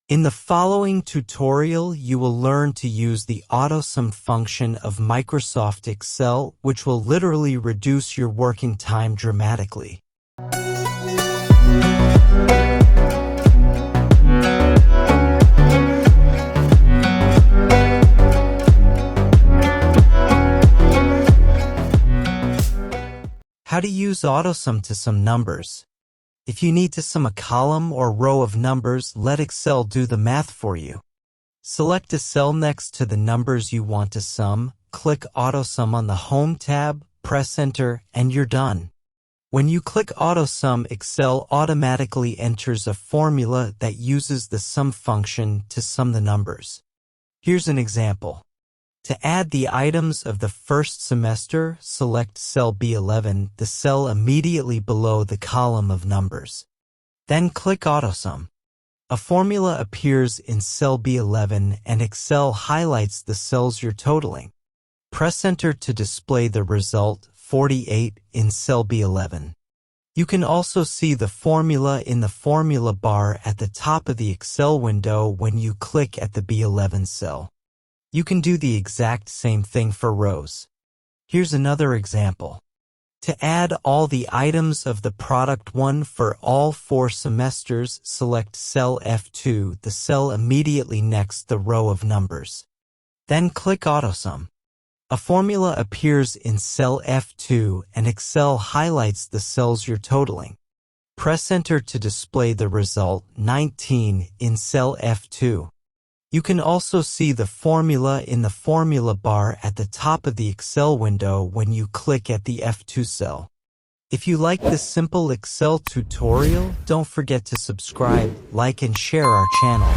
In the following tutorial, you will learn to use the AutoSum function of Microsoft Excel, which will literally reduce your working time dramatically. How to use AutoSum to sum numbers. If you need to sum a column or row of numbers, let Excel do the math for you. Select a cell next to the numbers you want to sum, click AutoSum on the Home tab, press Enter, and you're done. When you click AutoSum, Excel automatically enters a formula that uses the sum function to sum the numbers. Here's an example. To add the items of the first semester, select cell B11, the cell immediately below the column of numbers. Then click AutoSum. A formula appears in cell B11 and Excel highlights the cells you're totaling. Press Enter to display the result, 48, in cell B11. You can also see the formula in the formula bar at the top of the Excel window when you click at the B11 cell. You can do the exact same thing for rows. Here's another example. To add all the items of the product 1 for all 4 semesters, select cell F2, the cell immediately next the row of numbers. Then click AutoSum. A formula appears in cell F2 and Excel highlights the cells you're totaling. Press Enter to display the result, 19, in cell F2. You can also see the formula in the formula bar at the top of the Excel window when you click at the F2 cell. If you like this simple Excel tutorial, don't forget to subscribe, like, and share our channel.